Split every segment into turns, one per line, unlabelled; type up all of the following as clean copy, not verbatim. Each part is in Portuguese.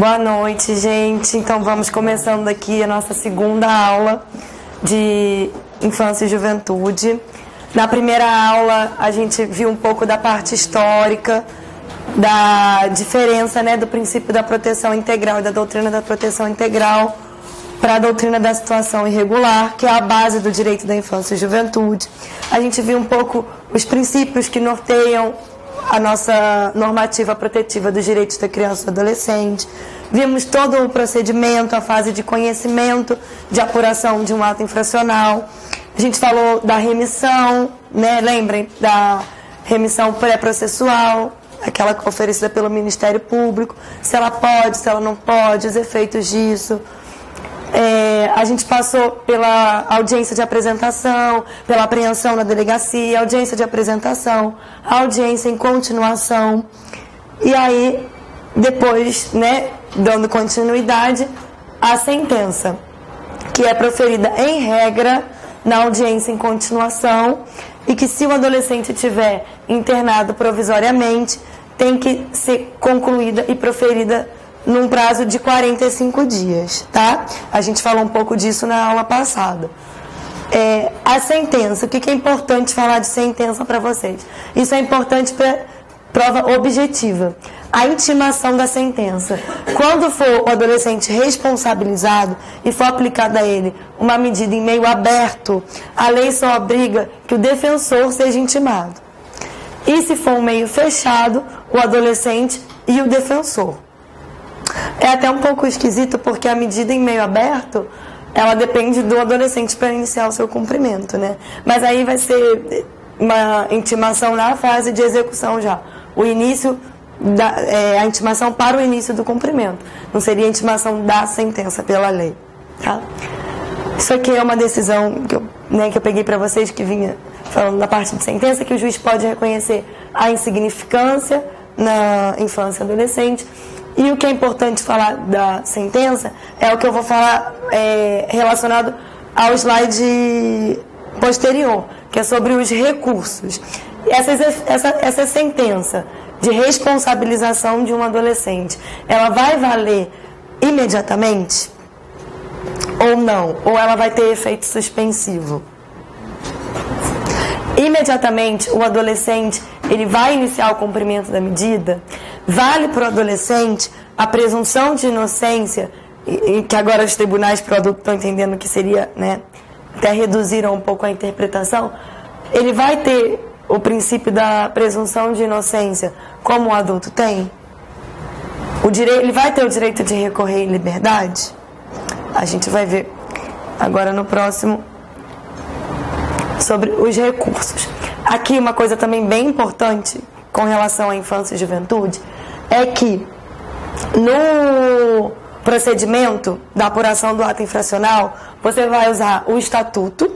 Boa noite, gente. Então vamos começando aqui a nossa segunda aula de infância e juventude. Na primeira aula a gente viu um pouco da parte histórica, da diferença, do princípio da proteção integral e da doutrina da proteção integral para a doutrina da situação irregular, que é a base do direito da infância e juventude. A gente viu um pouco os princípios que norteiam a nossa normativa protetiva dos direitos da criança e do adolescente. Vimos todo o procedimento, a fase de conhecimento, de apuração de um ato infracional. A gente falou da remissão, lembrem da remissão pré-processual, aquela oferecida pelo Ministério Público, se ela pode, se ela não pode, os efeitos disso. A gente passou pela audiência de apresentação, pela apreensão na delegacia, audiência de apresentação, audiência em continuação. E aí, depois, dando continuidade, a sentença, que é proferida em regra na audiência em continuação e que, se o adolescente estiver internado provisoriamente, tem que ser concluída e proferida num prazo de 45 dias, tá? A gente falou um pouco disso na aula passada. A sentença, o que é importante falar de sentença para vocês? Isso é importante para prova objetiva. A intimação da sentença. Quando for o adolescente responsabilizado e for aplicada a ele uma medida em meio aberto, a lei só obriga que o defensor seja intimado. E se for um meio fechado, o adolescente e o defensor. É até um pouco esquisito porque a medida em meio aberto, ela depende do adolescente para iniciar o seu cumprimento, Mas aí vai ser uma intimação na fase de execução já. O início, a intimação para o início do cumprimento. Não seria a intimação da sentença pela lei, tá? Isso aqui é uma decisão que eu peguei para vocês, que vinha falando da parte de sentença, que o juiz pode reconhecer a insignificância na infância e adolescente. E o que é importante falar da sentença é o que eu vou falar relacionado ao slide posterior, que é sobre os recursos. Essa sentença de responsabilização de um adolescente, ela vai valer imediatamente ou não? Ou ela vai ter efeito suspensivo? Imediatamente, o adolescente ele vai iniciar o cumprimento da medida. Vale para o adolescente a presunção de inocência, e que agora os tribunais para o adulto estão entendendo que seria, até reduziram um pouco a interpretação. Ele vai ter o princípio da presunção de inocência como o adulto tem? Ele vai ter o direito de recorrer em liberdade? A gente vai ver agora no próximo sobre os recursos. Aqui uma coisa também bem importante com relação à infância e juventude é que no procedimento da apuração do ato infracional você vai usar o estatuto,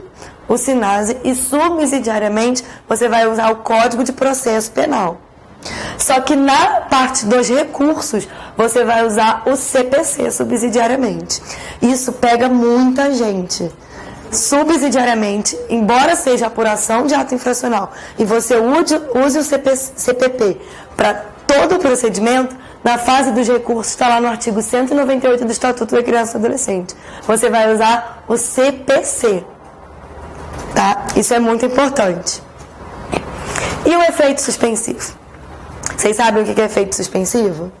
o SINASE e subsidiariamente você vai usar o Código de Processo Penal. Só que na parte dos recursos você vai usar o CPC subsidiariamente. Isso pega muita gente. Subsidiariamente, embora seja apuração de ato infracional e você use o CPP para todo o procedimento, na fase dos recursos está lá no artigo 198 do Estatuto da Criança e do Adolescente. Você vai usar o CPC, tá? Isso é muito importante. E o efeito suspensivo? Vocês sabem o que é efeito suspensivo?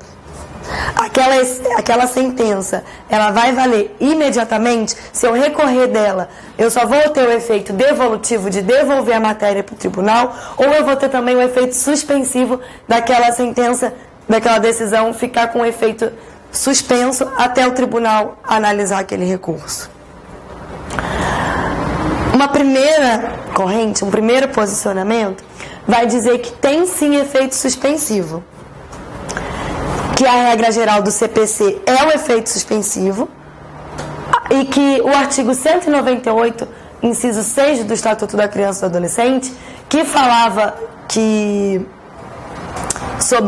Aquela sentença, ela vai valer imediatamente. Se eu recorrer dela, eu só vou ter o efeito devolutivo de devolver a matéria para o tribunal, ou eu vou ter também o efeito suspensivo daquela sentença, daquela decisão ficar com efeito suspenso até o tribunal analisar aquele recurso. Uma primeira corrente, um primeiro posicionamento vai dizer que tem sim efeito suspensivo, que a regra geral do CPC é o efeito suspensivo e que o artigo 198, inciso 6 do Estatuto da Criança e do Adolescente, que falava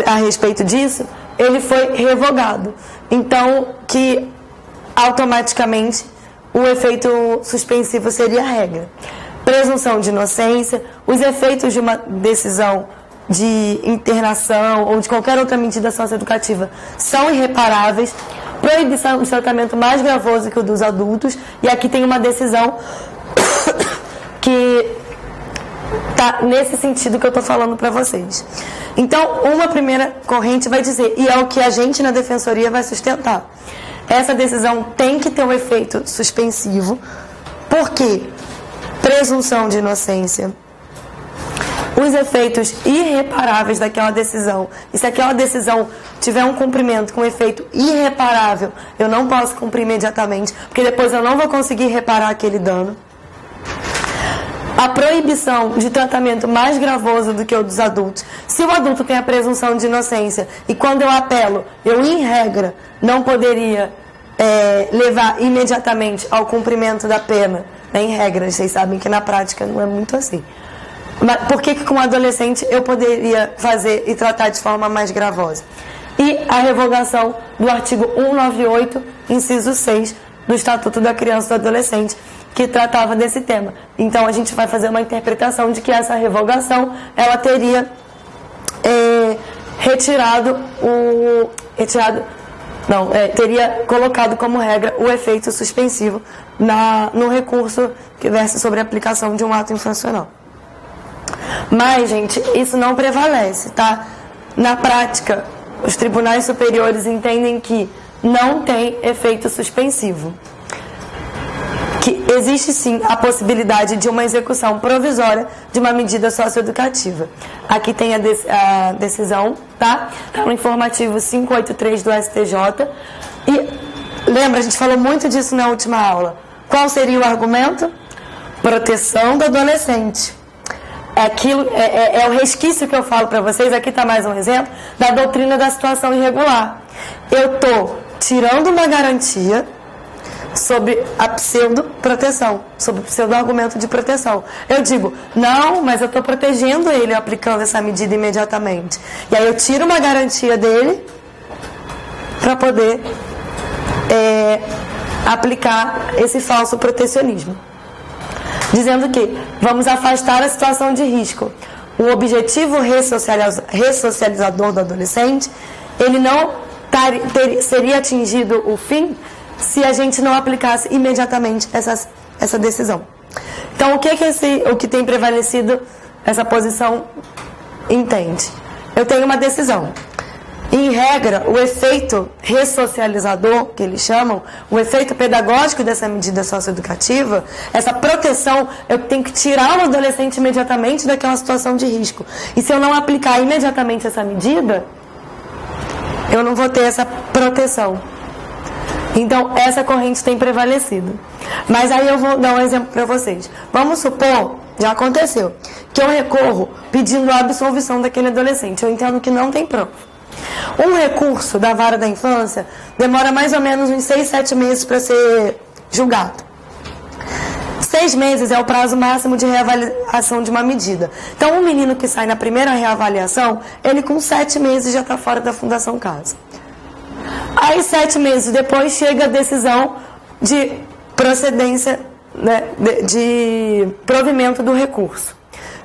a respeito disso, ele foi revogado. Então, que automaticamente o efeito suspensivo seria a regra. Presunção de inocência, os efeitos de uma decisão de internação ou de qualquer outra medida socioeducativa são irreparáveis. Proibição de tratamento mais gravoso que o dos adultos. E aqui tem uma decisão que está nesse sentido que eu estou falando para vocês. Então, uma primeira corrente vai dizer, e é o que a gente na Defensoria vai sustentar, essa decisão tem que ter um efeito suspensivo, porque presunção de inocência, os efeitos irreparáveis daquela decisão, e se aquela decisão tiver um cumprimento com efeito irreparável, eu não posso cumprir imediatamente, porque depois eu não vou conseguir reparar aquele dano. A proibição de tratamento mais gravoso do que o dos adultos. Se o adulto tem a presunção de inocência e quando eu apelo, eu em regra não poderia levar imediatamente ao cumprimento da pena, né? Em regra, vocês sabem que na prática não é muito assim. Mas por que com um adolescente eu poderia fazer e tratar de forma mais gravosa? E a revogação do artigo 198, inciso 6, do Estatuto da Criança e do Adolescente, que tratava desse tema. Então a gente vai fazer uma interpretação de que essa revogação ela teria teria colocado como regra o efeito suspensivo no recurso que versa sobre a aplicação de um ato infracional. Mas, gente, isso não prevalece, tá? Na prática, os tribunais superiores entendem que não tem efeito suspensivo. Que existe sim a possibilidade de uma execução provisória de uma medida socioeducativa. Aqui tem a decisão, tá? Está no informativo 583 do STJ. E lembra, a gente falou muito disso na última aula. Qual seria o argumento? Proteção do adolescente. É o resquício que eu falo para vocês, aqui está mais um exemplo, da doutrina da situação irregular. Eu estou tirando uma garantia sobre a pseudo-proteção, sobre o pseudo-argumento de proteção. Eu digo, não, mas eu estou protegendo ele aplicando essa medida imediatamente. E aí eu tiro uma garantia dele para poder aplicar esse falso protecionismo. Dizendo que vamos afastar a situação de risco. O objetivo ressocializador do adolescente, ele não seria atingido o fim se a gente não aplicasse imediatamente essa decisão. Então, o que tem prevalecido essa posição entende? Eu tenho uma decisão. Em regra, o efeito ressocializador, que eles chamam, o efeito pedagógico dessa medida socioeducativa, essa proteção, eu tenho que tirar o adolescente imediatamente daquela situação de risco. E se eu não aplicar imediatamente essa medida, eu não vou ter essa proteção. Então, essa corrente tem prevalecido. Mas aí eu vou dar um exemplo para vocês. Vamos supor, já aconteceu, que eu recorro pedindo a absolvição daquele adolescente. Eu entendo que não tem prova. Um recurso da vara da infância demora mais ou menos uns 6, 7 meses para ser julgado. 6 meses é o prazo máximo de reavaliação de uma medida. Então, um menino que sai na primeira reavaliação, ele com 7 meses já está fora da Fundação Casa. Aí, 7 meses depois, chega a decisão de procedência, né, de provimento do recurso,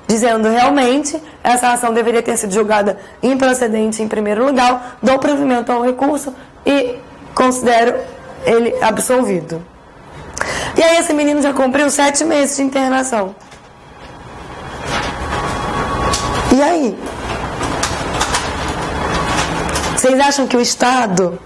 dizendo realmente essa ação deveria ter sido julgada improcedente em primeiro lugar, dou provimento ao recurso e considero ele absolvido. E aí esse menino já cumpriu 7 meses de internação. E aí? Vocês acham que o Estado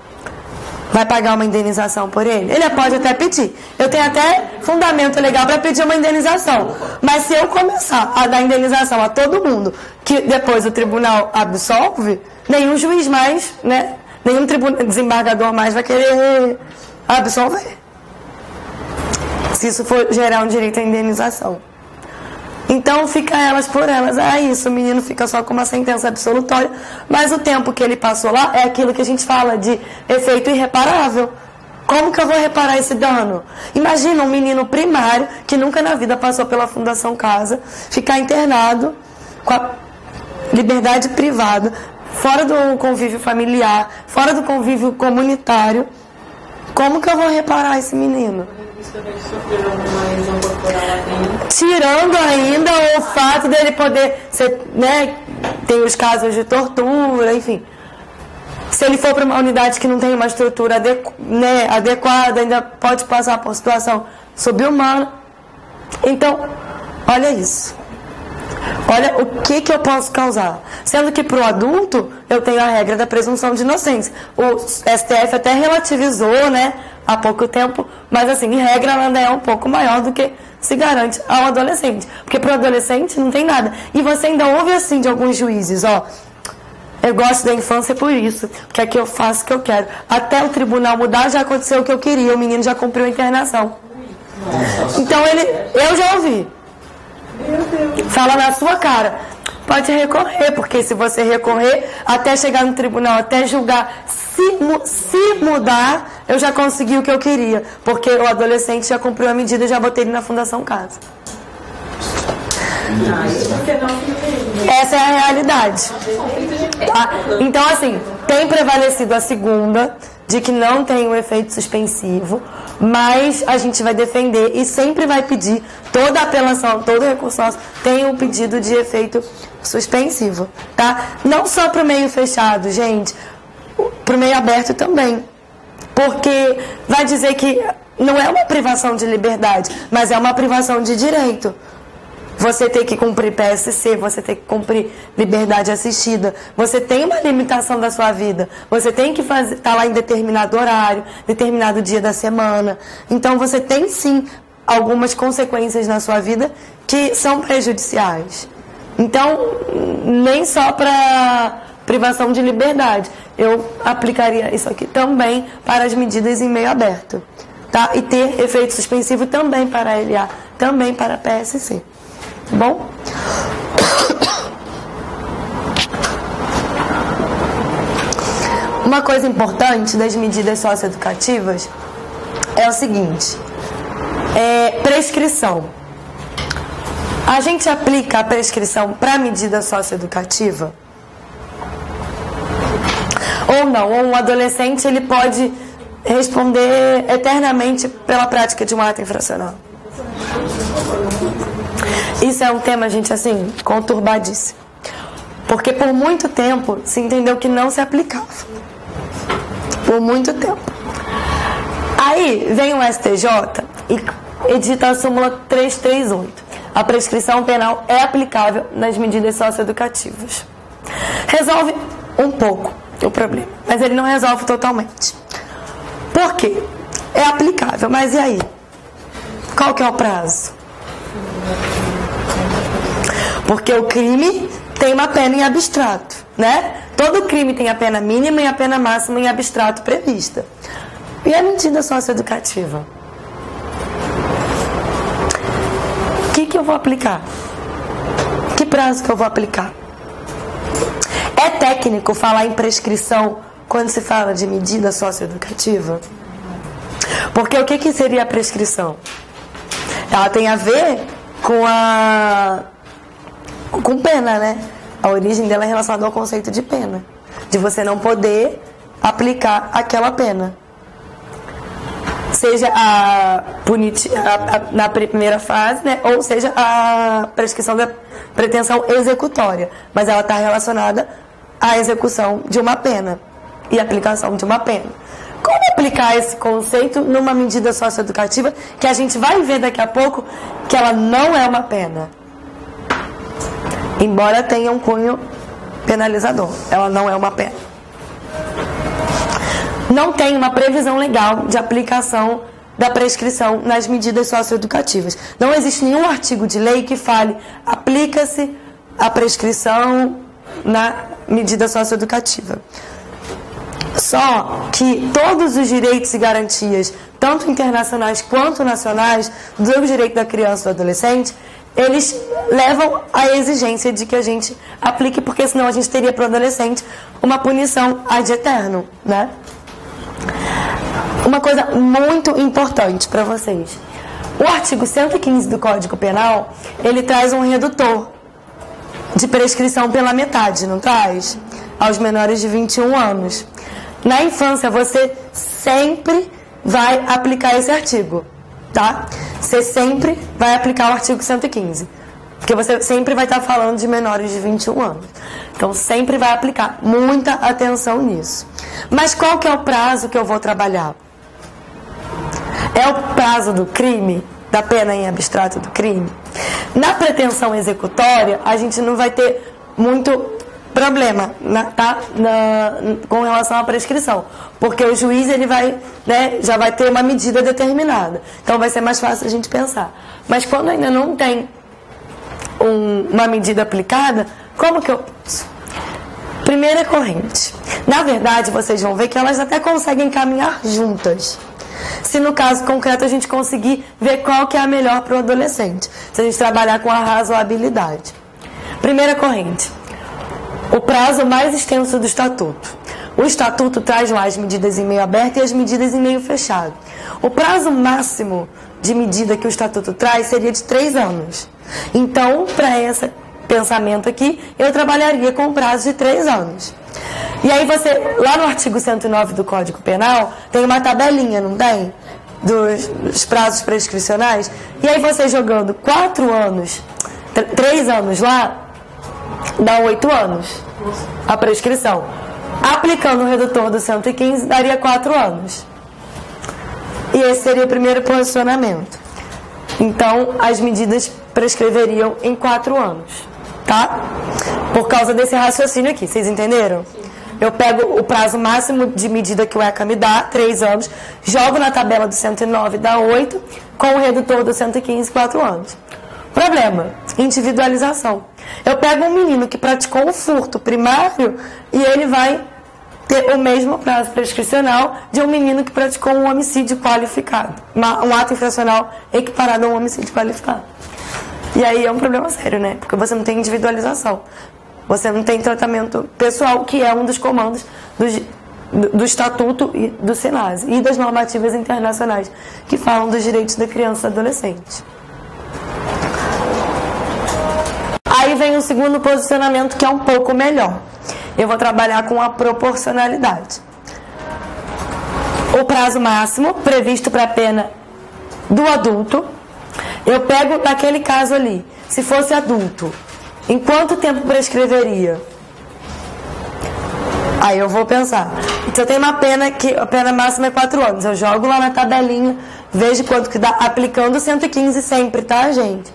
vai pagar uma indenização por ele? Ele pode até pedir. Eu tenho até fundamento legal para pedir uma indenização. Mas se eu começar a dar indenização a todo mundo, que depois o tribunal absolve, nenhum juiz mais, né, nenhum desembargador mais vai querer absolver. Se isso for gerar um direito à indenização. Então fica elas por elas. Isso, o menino fica só com uma sentença absolutória, mas o tempo que ele passou lá é aquilo que a gente fala de efeito irreparável. Como que eu vou reparar esse dano? Imagina um menino primário que nunca na vida passou pela Fundação Casa, ficar internado com a liberdade privada, fora do convívio familiar, fora do convívio comunitário. Como que eu vou reparar esse menino? Tirando ainda o fato dele poder ser, né, tem os casos de tortura, enfim. Se ele for para uma unidade que não tem uma estrutura adequada, ainda pode passar por situação subhumana. Então, olha isso. Olha o que eu posso causar. Sendo que para o adulto, eu tenho a regra da presunção de inocência. O STF até relativizou, né, há pouco tempo, mas assim, em regra, ela ainda é um pouco maior do que se garante ao adolescente. Porque para o adolescente não tem nada. E você ainda ouve assim de alguns juízes, ó, eu gosto da infância por isso, porque aqui eu faço o que eu quero. Até o tribunal mudar, já aconteceu o que eu queria, o menino já cumpriu a internação. Então eu já ouvi. Fala na sua cara. Pode recorrer, porque se você recorrer, até chegar no tribunal, até julgar, se mudar, eu já consegui o que eu queria. Porque o adolescente já cumpriu a medida e já botei ele na Fundação Casa. Essa é a realidade. Tá? Então, assim, tem prevalecido a segunda, de que não tem um efeito suspensivo, mas a gente vai defender e sempre vai pedir, toda apelação, todo recurso nosso tem um pedido de efeito suspensivo, tá? Não só para o meio fechado, gente, para o meio aberto também, porque vai dizer que não é uma privação de liberdade, mas é uma privação de direito. Você tem que cumprir PSC, você tem que cumprir liberdade assistida, você tem uma limitação da sua vida, você tem que estar lá em determinado horário, determinado dia da semana. Então você tem sim algumas consequências na sua vida que são prejudiciais. Então, nem só para privação de liberdade, eu aplicaria isso aqui também para as medidas em meio aberto, tá? E ter efeito suspensivo também para a LA, também para a PSC. Bom? Uma coisa importante das medidas socioeducativas é o seguinte: prescrição. A gente aplica a prescrição para a medida socioeducativa? Ou não? Ou um adolescente ele pode responder eternamente pela prática de um ato infracional? Isso é um tema, gente, assim, conturbadíssimo. Porque por muito tempo se entendeu que não se aplicava. Por muito tempo. Aí vem o STJ e edita a súmula 338. A prescrição penal é aplicável nas medidas socioeducativas. Resolve um pouco o problema, mas ele não resolve totalmente. Por quê? É aplicável, mas e aí? Qual que é o prazo? Porque o crime tem uma pena em abstrato, né? Todo crime tem a pena mínima e a pena máxima em abstrato prevista. E a medida socioeducativa? O que eu vou aplicar? Que prazo que eu vou aplicar? É técnico falar em prescrição quando se fala de medida socioeducativa? Porque o que seria a prescrição? Ela tem a ver com pena, né? A origem dela é relacionada ao conceito de pena, de você não poder aplicar aquela pena, seja na primeira fase, né? Ou seja a prescrição da pretensão executória, mas ela está relacionada à execução de uma pena e aplicação de uma pena. Como aplicar esse conceito numa medida socioeducativa que a gente vai ver daqui a pouco que ela não é uma pena? Embora tenha um cunho penalizador, ela não é uma pena. Não tem uma previsão legal de aplicação da prescrição nas medidas socioeducativas. Não existe nenhum artigo de lei que fale aplica-se a prescrição na medida socioeducativa. Só que todos os direitos e garantias, tanto internacionais quanto nacionais, do direito da criança e do adolescente, eles levam à exigência de que a gente aplique, porque senão a gente teria para o adolescente uma punição ad eterno, né? Uma coisa muito importante para vocês. O artigo 115 do Código Penal, ele traz um redutor de prescrição pela metade, não traz? Aos menores de 21 anos. Na infância, você sempre vai aplicar esse artigo, tá? Você sempre vai aplicar o artigo 115, porque você sempre vai estar falando de menores de 21 anos. Então sempre vai aplicar muita atenção nisso. Mas qual que é o prazo que eu vou trabalhar? É o prazo do crime, da pena em abstrato do crime? Na pretensão executória, a gente não vai ter muito problema, com relação à prescrição, porque o juiz ele vai, já vai ter uma medida determinada, então vai ser mais fácil a gente pensar. Mas quando ainda não tem uma medida aplicada, como que eu posso? Primeira corrente. Na verdade, vocês vão ver que elas até conseguem caminhar juntas, se no caso concreto a gente conseguir ver qual que é a melhor para o adolescente, se a gente trabalhar com a razoabilidade. Primeira corrente. O prazo mais extenso do Estatuto. O Estatuto traz lá as medidas em meio aberto e as medidas em meio fechado. O prazo máximo de medida que o Estatuto traz seria de 3 anos. Então, para esse pensamento aqui, eu trabalharia com prazo de 3 anos. E aí você, lá no artigo 109 do Código Penal, tem uma tabelinha, não tem? Dos prazos prescricionais. E aí você jogando 4 anos, 3 anos lá, dá 8 anos a prescrição. Aplicando o redutor do 115, daria 4 anos. E esse seria o primeiro posicionamento. Então, as medidas prescreveriam em 4 anos. Tá? Por causa desse raciocínio aqui, vocês entenderam? Eu pego o prazo máximo de medida que o ECA me dá, 3 anos, jogo na tabela do 109, dá 8, com o redutor do 115, 4 anos. Problema, individualização. Eu pego um menino que praticou um furto primário e ele vai ter o mesmo prazo prescricional de um menino que praticou um homicídio qualificado, um ato infracional equiparado a um homicídio qualificado. E aí é um problema sério, né? Porque você não tem individualização. Você não tem tratamento pessoal, que é um dos comandos do Estatuto e do SENASE e das normativas internacionais que falam dos direitos da criança e do adolescente. Aí vem o segundo posicionamento, que é um pouco melhor. Eu vou trabalhar com a proporcionalidade. O prazo máximo previsto para a pena do adulto, eu pego naquele caso ali, se fosse adulto, em quanto tempo prescreveria? Aí eu vou pensar, se eu tenho uma pena que a pena máxima é 4 anos, eu jogo lá na tabelinha, vejo quanto que dá, aplicando 115 sempre, tá, gente?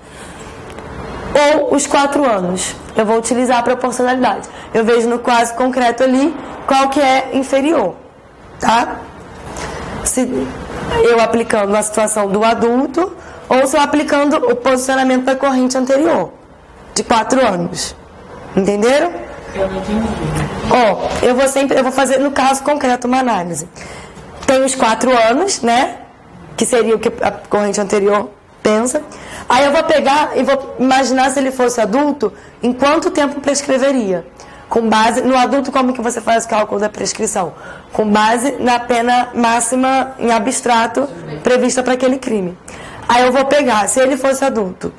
Ou os 4 anos, eu vou utilizar a proporcionalidade. Eu vejo no quase concreto ali qual que é inferior, tá? Se eu aplicando a situação do adulto ou se eu aplicando o posicionamento da corrente anterior, de 4 anos. Entenderam?
Eu não entendi.
Eu vou fazer no caso concreto uma análise. Tem os 4 anos, né? Que seria o que a corrente anterior pensa. Aí eu vou pegar e vou imaginar, se ele fosse adulto, em quanto tempo prescreveria. Com base no adulto, como que você faz o cálculo da prescrição? Com base na pena máxima em abstrato prevista para aquele crime. Aí eu vou pegar, se ele fosse adulto,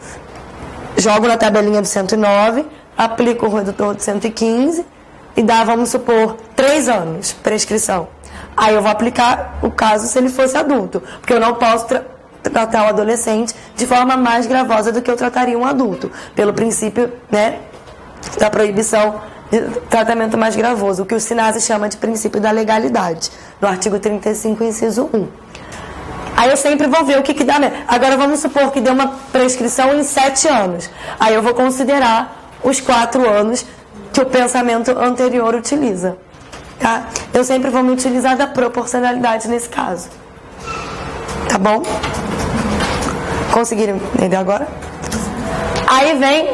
jogo na tabelinha do 109, aplico o redutor do 115 e dá, vamos supor, 3 anos prescrição. Aí eu vou aplicar o caso se ele fosse adulto, porque eu não posso tratar o adolescente de forma mais gravosa do que eu trataria um adulto, pelo princípio, né, da proibição de tratamento mais gravoso, o que o SENASE chama de princípio da legalidade, no artigo 35, inciso 1. Aí eu sempre vou ver o que dá mesmo. Agora vamos supor que deu uma prescrição em 7 anos. Aí eu vou considerar os 4 anos que o pensamento anterior utiliza. Tá? Eu sempre vou me utilizar da proporcionalidade nesse caso. Tá bom? Conseguiram entender agora? Aí vem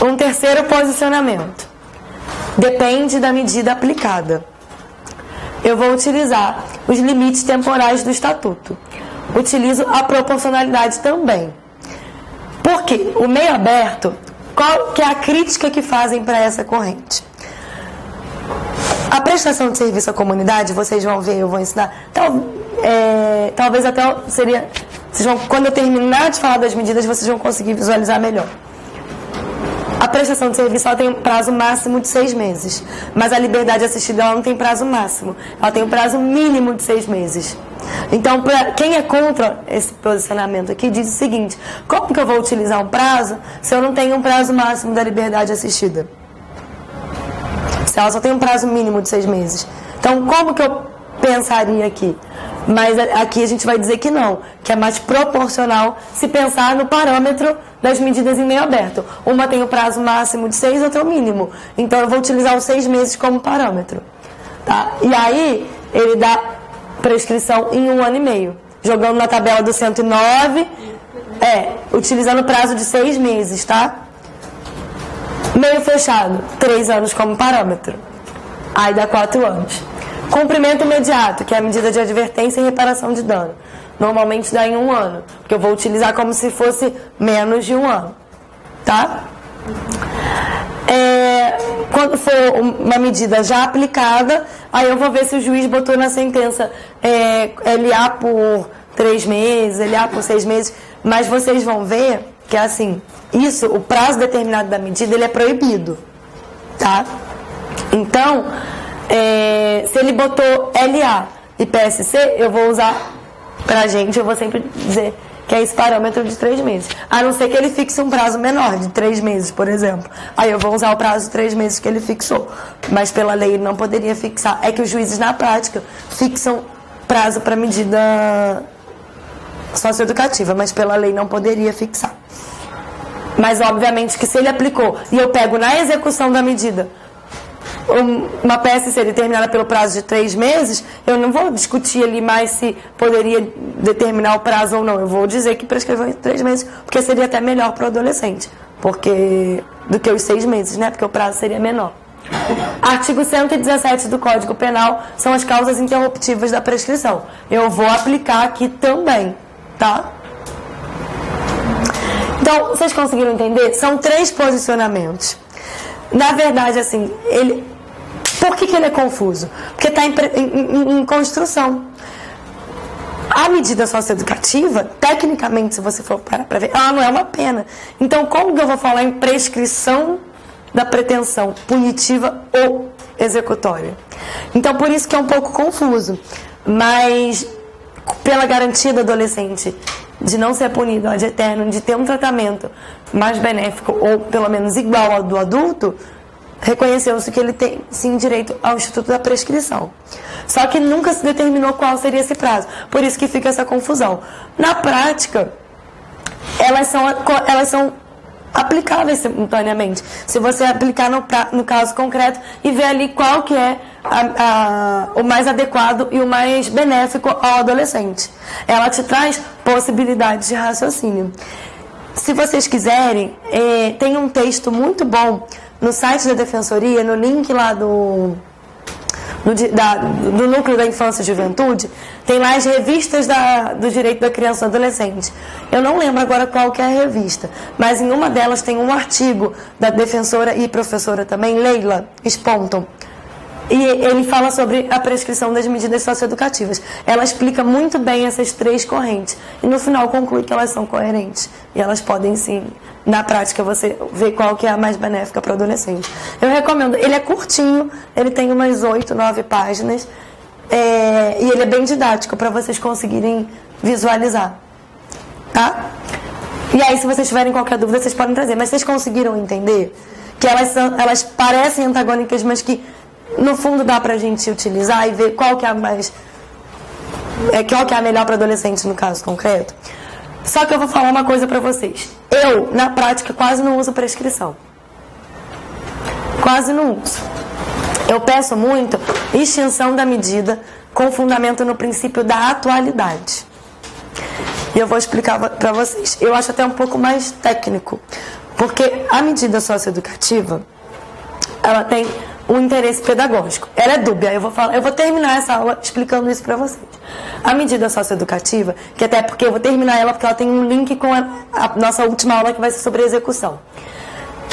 um terceiro posicionamento. Depende da medida aplicada. Eu vou utilizar os limites temporais do Estatuto. Utilizo a proporcionalidade também. Porque o meio aberto, qual que é a crítica que fazem para essa corrente? A prestação de serviço à comunidade, vocês vão ver, eu vou ensinar. Talvez até seria... quando eu terminar de falar das medidas, vocês vão conseguir visualizar melhor. A prestação de serviço ela tem um prazo máximo de 6 meses. Mas a liberdade assistida ela não tem prazo máximo. Ela tem um prazo mínimo de 6 meses. Então, quem é contra esse posicionamento aqui, diz o seguinte: como que eu vou utilizar um prazo se eu não tenho um prazo máximo da liberdade assistida? se ela só tem um prazo mínimo de 6 meses. Então, como que eu pensaria aqui? Mas aqui a gente vai dizer que não, que é mais proporcional se pensar no parâmetro das medidas em meio aberto. Uma tem o prazo máximo de 6, outra o mínimo. Então, eu vou utilizar os 6 meses como parâmetro. Tá? E aí, ele dá prescrição em 1 ano e meio. Jogando na tabela do 109, utilizando o prazo de 6 meses, tá? Meio fechado, 3 anos como parâmetro. Aí dá 4 anos. Cumprimento imediato, que é a medida de advertência e reparação de dano. Normalmente dá em 1 ano, porque eu vou utilizar como se fosse menos de 1 ano. Tá? Quando for uma medida já aplicada, aí eu vou ver se o juiz botou na sentença LA por 3 meses, LA por 6 meses, mas vocês vão ver que é assim, isso, o prazo determinado da medida, ele é proibido, tá? Então, se ele botou LA e PSC, eu vou usar pra gente, eu vou sempre dizer que é esse parâmetro de 3 meses. A não ser que ele fixe um prazo menor, de 3 meses, por exemplo. Aí eu vou usar o prazo de 3 meses que ele fixou. Mas pela lei ele não poderia fixar. É que os juízes, na prática, fixam prazo para medida socioeducativa, mas pela lei não poderia fixar. Mas, obviamente, que se ele aplicou e eu pego na execução da medida uma PSC determinada pelo prazo de 3 meses, eu não vou discutir ali mais se poderia determinar o prazo ou não. Eu vou dizer que prescreveu em 3 meses, porque seria até melhor para o adolescente do que os 6 meses, né? Porque o prazo seria menor. Artigo 117 do Código Penal são as causas interruptivas da prescrição. Eu vou aplicar aqui também, tá? Então, vocês conseguiram entender? São 3 posicionamentos. Na verdade, assim, por que ele é confuso? Porque está em construção. A medida socioeducativa, tecnicamente, se você for parar para ver, ela não é uma pena. Então, como que eu vou falar em prescrição da pretensão punitiva ou executória? Então, por isso que é um pouco confuso. Mas, pela garantia do adolescente de não ser punido ad eterno, de ter um tratamento mais benéfico ou pelo menos igual ao do adulto, reconheceu-se que ele tem sim direito ao Instituto da Prescrição. Só que nunca se determinou qual seria esse prazo. Por isso que fica essa confusão. Na prática, elas são aplicáveis simultaneamente. Se você aplicar no caso concreto e ver ali qual que é o mais adequado e o mais benéfico ao adolescente. Ela te traz possibilidades de raciocínio. Se vocês quiserem, tem um texto muito bom no site da Defensoria, no link lá do Núcleo da Infância e Juventude, tem lá as revistas do direito da criança e do adolescente. Eu não lembro agora qual que é a revista, mas em uma delas tem um artigo da defensora e professora também, Leila Sponton, e ele fala sobre a prescrição das medidas socioeducativas. Ela explica muito bem essas 3 correntes e no final conclui que elas são coerentes e elas podem sim, na prática, você ver qual que é a mais benéfica para o adolescente. Eu recomendo, ele é curtinho, ele tem umas 8, 9 páginas e ele é bem didático para vocês conseguirem visualizar, tá? E aí, se vocês tiverem qualquer dúvida, vocês podem trazer. Mas vocês conseguiram entender que elas parecem antagônicas, mas que no fundo dá pra gente utilizar e ver qual que é a melhor para adolescente no caso concreto? Só que eu vou falar uma coisa pra vocês. Eu, na prática, quase não uso prescrição. Quase não uso. Eu peço muito extinção da medida com fundamento no princípio da atualidade. E eu vou explicar pra vocês. Eu acho até um pouco mais técnico. Porque a medida socioeducativa, ela tem um interesse pedagógico. Ela é dúbia. Eu vou terminar essa aula explicando isso para vocês. A medida socioeducativa, que até porque eu vou terminar ela porque ela tem um link com a nossa última aula que vai ser sobre execução.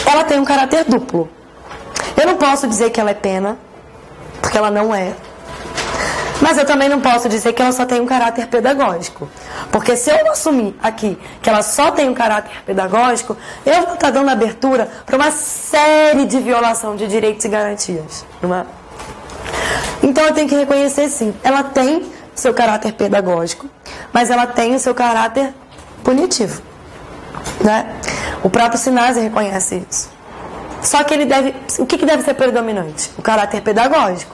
Ela tem um caráter duplo. Eu não posso dizer que ela é pena, porque ela não é. Mas eu também não posso dizer que ela só tem um caráter pedagógico. Porque se eu assumir aqui que ela só tem um caráter pedagógico, eu vou estar dando abertura para uma série de violação de direitos e garantias. Não é? Então eu tenho que reconhecer sim, ela tem seu caráter pedagógico, mas ela tem o seu caráter punitivo. Né? O próprio Sinase reconhece isso. Só que o que deve ser predominante? O caráter pedagógico.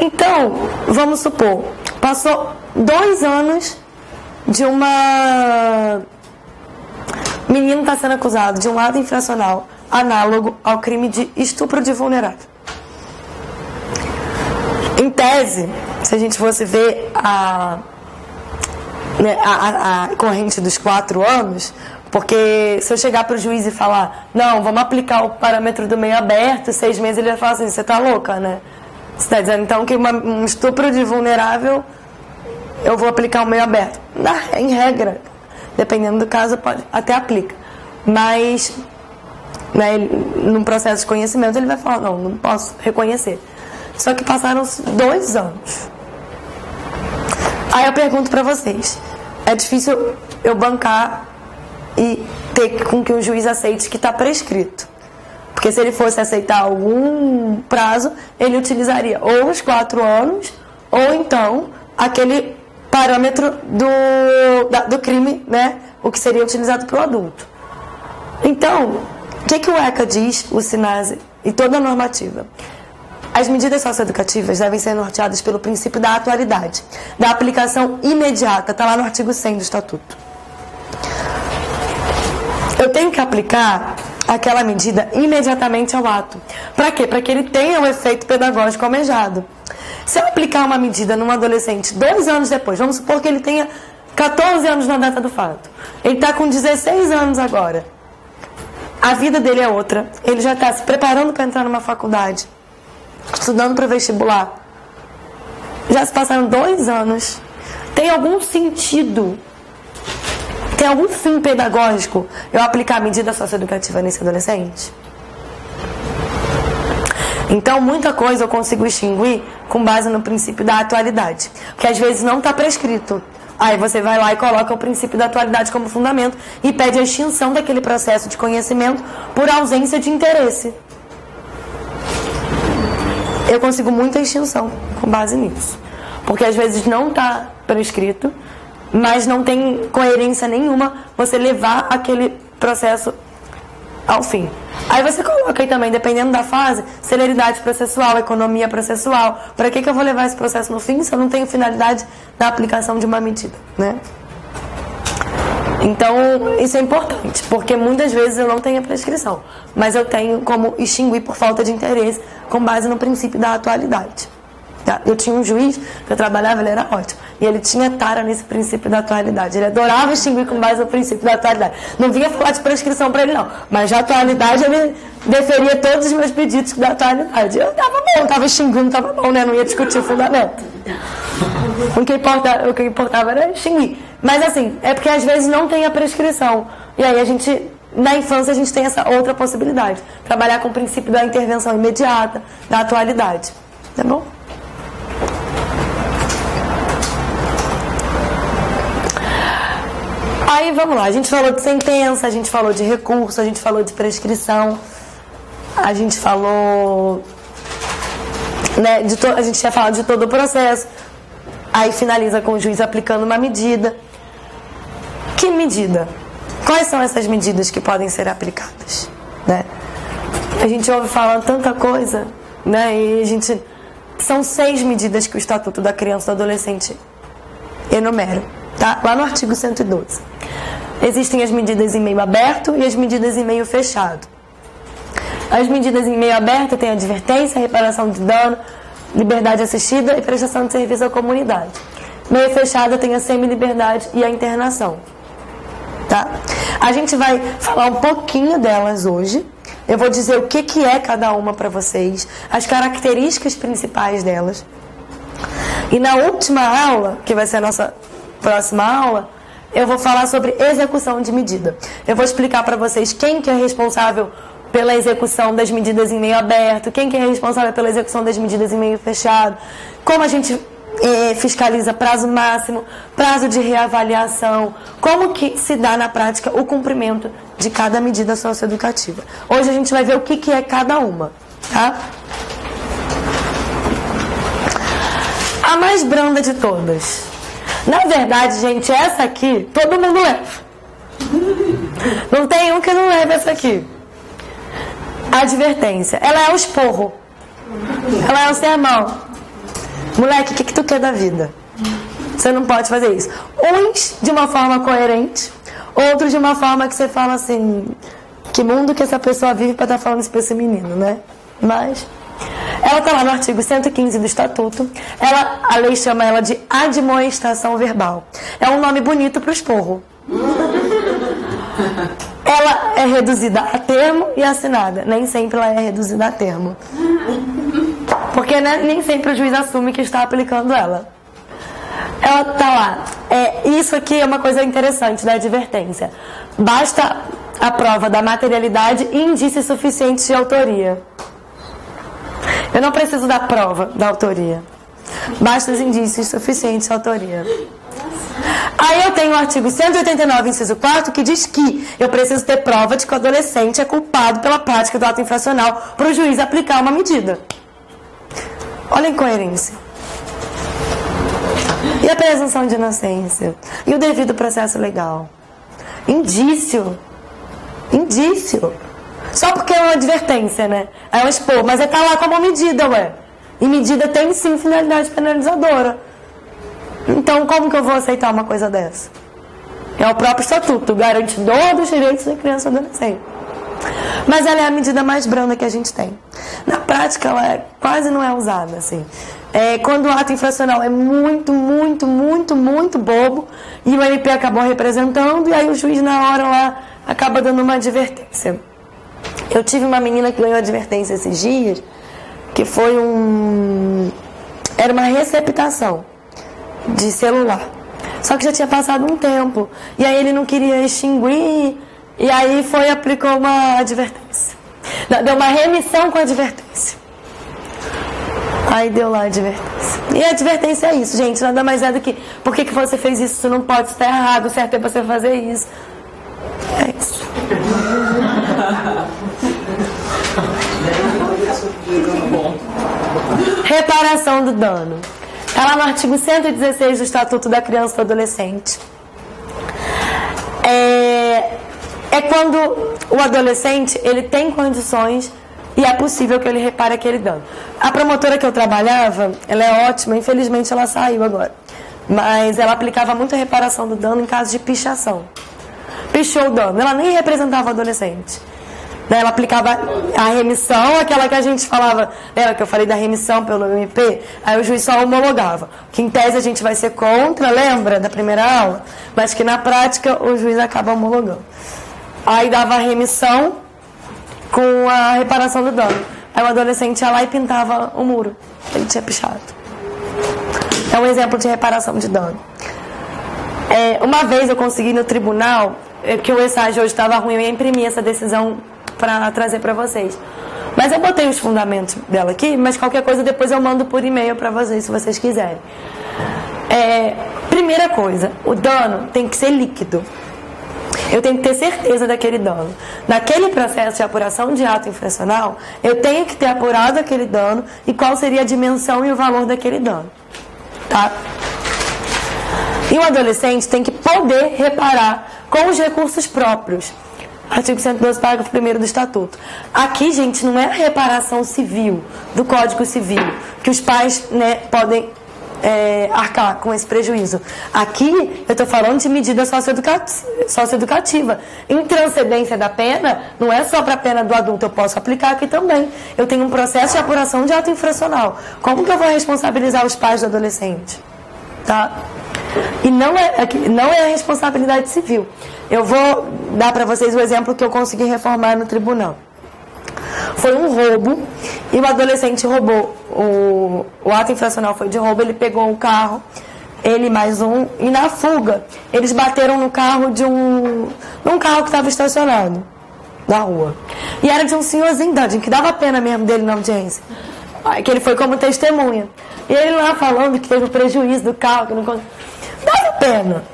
Então, vamos supor, passou 2 anos de uma menina está sendo acusado de um ato infracional análogo ao crime de estupro de vulnerável. Em tese, se a gente fosse ver a corrente dos 4 anos, porque se eu chegar para o juiz e falar, não, vamos aplicar o parâmetro do meio aberto, 6 meses, ele vai falar assim, você tá louca, né? Você está dizendo então que um estupro de vulnerável eu vou aplicar o meio aberto. Em regra, dependendo do caso, pode, até aplica. Mas, né, num processo de conhecimento, ele vai falar, não posso reconhecer. Só que passaram 2 anos. Aí eu pergunto pra vocês, é difícil eu bancar e ter com que o juiz aceite que está prescrito. Porque se ele fosse aceitar algum prazo, ele utilizaria ou os 4 anos, ou então aquele parâmetro do crime, né? O que seria utilizado para o adulto. Então, o que o ECA diz, o SINASE e toda a normativa? As medidas socioeducativas devem ser norteadas pelo princípio da atualidade, da aplicação imediata, está lá no artigo 100 do Estatuto. Eu tenho que aplicar aquela medida imediatamente ao ato. Para quê? Para que ele tenha o efeito pedagógico almejado. Se eu aplicar uma medida num adolescente 2 anos depois, vamos supor que ele tenha 14 anos na data do fato. Ele está com 16 anos agora. A vida dele é outra. Ele já está se preparando para entrar numa faculdade, estudando para vestibular. Já se passaram 2 anos. Tem algum sentido? Tem algum fim pedagógico eu aplicar a medida socioeducativa nesse adolescente? Então, muita coisa eu consigo extinguir com base no princípio da atualidade. Porque às vezes não está prescrito. Aí você vai lá e coloca o princípio da atualidade como fundamento e pede a extinção daquele processo de conhecimento por ausência de interesse. Eu consigo muita extinção com base nisso. Porque às vezes não está prescrito, mas não tem coerência nenhuma você levar aquele processo ao fim. Aí você coloca aí também, dependendo da fase, celeridade processual, economia processual. Para que eu vou levar esse processo no fim se eu não tenho finalidade da aplicação de uma medida, né? Então, isso é importante, porque muitas vezes eu não tenho a prescrição, mas eu tenho como extinguir por falta de interesse com base no princípio da atualidade. Eu tinha um juiz que eu trabalhava, ele era ótimo. E ele tinha tara nesse princípio da atualidade. Ele adorava extinguir com base no princípio da atualidade. Não vinha falar de prescrição para ele, não. Mas de atualidade, ele deferia todos os meus pedidos da atualidade. Eu tava bom, tava extinguindo, tava bom, né? Não ia discutir o fundamento. O que importava era extinguir. Mas assim, é porque às vezes não tem a prescrição. E aí a gente, na infância, a gente tem essa outra possibilidade. Trabalhar com o princípio da intervenção imediata, da atualidade. Tá bom? Aí vamos lá, a gente falou de sentença, a gente falou de recurso, a gente falou de prescrição, a gente falou, né, a gente tinha falado de todo o processo. Aí finaliza com o juiz aplicando uma medida. Que medida? Quais são essas medidas que podem ser aplicadas, né? A gente ouve falar tanta coisa, né? E são 6 medidas que o Estatuto da Criança e do Adolescente enumera, tá? Lá no artigo 112. Existem as medidas em meio aberto e as medidas em meio fechado. As medidas em meio aberto têm advertência, reparação de dano, liberdade assistida e prestação de serviço à comunidade. Meio fechado tem a semi-liberdade e a internação. Tá? A gente vai falar um pouquinho delas hoje. Eu vou dizer o que é cada uma para vocês, as características principais delas. E na última aula, que vai ser a nossa próxima aula, eu vou falar sobre execução de medida. Eu vou explicar para vocês quem que é responsável pela execução das medidas em meio aberto, quem que é responsável pela execução das medidas em meio fechado, como a gente fiscaliza prazo máximo, prazo de reavaliação, como que se dá na prática o cumprimento de cada medida socioeducativa. Hoje a gente vai ver o que é cada uma, tá? A mais branda de todas. Na verdade, gente, essa aqui, todo mundo leva. Não tem um que não leva essa aqui. Advertência. Ela é o esporro. Ela é o sermão. Moleque, o que tu quer da vida? Você não pode fazer isso. Uns de uma forma coerente, outros de uma forma que você fala assim, que mundo que essa pessoa vive para estar falando isso para esse menino, né? Mas ela está lá no artigo 115 do Estatuto. A lei chama ela de admoestação verbal. É um nome bonito para o esporro. Ela é reduzida a termo e assinada. Nem sempre ela é reduzida a termo. Porque né, nem sempre o juiz assume que está aplicando ela. Ela está lá. Isso aqui é uma coisa interessante da advertência. Basta a prova da materialidade e indícios suficientes de autoria. Eu não preciso da prova da autoria. Basta os indícios suficientes de autoria. Aí eu tenho o artigo 189, inciso 4, que diz que eu preciso ter prova de que o adolescente é culpado pela prática do ato infracional para o juiz aplicar uma medida. Olha a incoerência. E a presunção de inocência? E o devido processo legal? Indício. Indício. Só porque é uma advertência, né? É um expor, mas tá lá como medida, ué. E medida tem sim finalidade penalizadora. Então como que eu vou aceitar uma coisa dessa? É o próprio estatuto, garantidor dos direitos da criança e adolescente. Mas ela é a medida mais branda que a gente tem. Na prática, ela quase não é usada, assim. Quando o ato infracional é muito, muito, muito, muito bobo, e o MP acabou representando, e aí o juiz na hora lá acaba dando uma advertência. Eu tive uma menina que ganhou advertência esses dias, que foi era uma receptação de celular. Só que já tinha passado um tempo, e aí ele não queria extinguir, e aí aplicou uma advertência. Deu uma remissão com advertência. Aí deu lá a advertência. E a advertência é isso, gente. Nada mais é do que, por que você fez isso? Isso não pode, estar errado. O certo é você fazer isso. É isso. Reparação do dano. Está lá no artigo 116 do Estatuto da Criança e do Adolescente. É quando o adolescente ele tem condições e é possível que ele repare aquele dano. A promotora que eu trabalhava, ela é ótima, infelizmente ela saiu agora. Mas ela aplicava muito a reparação do dano em caso de pichação. Pichou o dano, ela nem representava o adolescente. Ela aplicava a remissão, aquela que a gente falava, lembra que eu falei da remissão pelo MP? Aí o juiz só homologava. Que em tese a gente vai ser contra, lembra da primeira aula? Mas que na prática o juiz acaba homologando. Aí dava a remissão com a reparação do dano. Aí o adolescente ia lá e pintava o muro. Ele tinha pichado. É um exemplo de reparação de dano. Uma vez eu consegui no tribunal, que o estágio hoje estava ruim, eu ia imprimir essa decisão para trazer para vocês. Mas eu botei os fundamentos dela aqui, mas qualquer coisa depois eu mando por e-mail para vocês, se vocês quiserem. Primeira coisa, o dano tem que ser líquido. Eu tenho que ter certeza daquele dano. Naquele processo de apuração de ato infracional, eu tenho que ter apurado aquele dano e qual seria a dimensão e o valor daquele dano. Tá? E o adolescente tem que poder reparar com os recursos próprios. Artigo 112, parágrafo 1º do Estatuto. Aqui, gente, não é a reparação civil do Código Civil, que os pais, né, podem arcar com esse prejuízo. Aqui, eu estou falando de medida socioeducativa. Em transcendência da pena, não é só para a pena do adulto, eu posso aplicar aqui também. Eu tenho um processo de apuração de ato infracional. Como que eu vou responsabilizar os pais do adolescente? Tá? E não é a responsabilidade civil. Eu vou dar para vocês o exemplo que eu consegui reformar no tribunal. Foi um roubo e o adolescente roubou. O ato infracional foi de roubo, ele pegou o carro, ele mais um, e na fuga eles bateram no carro num carro que estava estacionado na rua. E era de um senhorzinho, que dava pena mesmo dele na audiência, que ele foi como testemunha. E ele lá falando que teve o prejuízo do carro, que não conseguiu. Dava pena.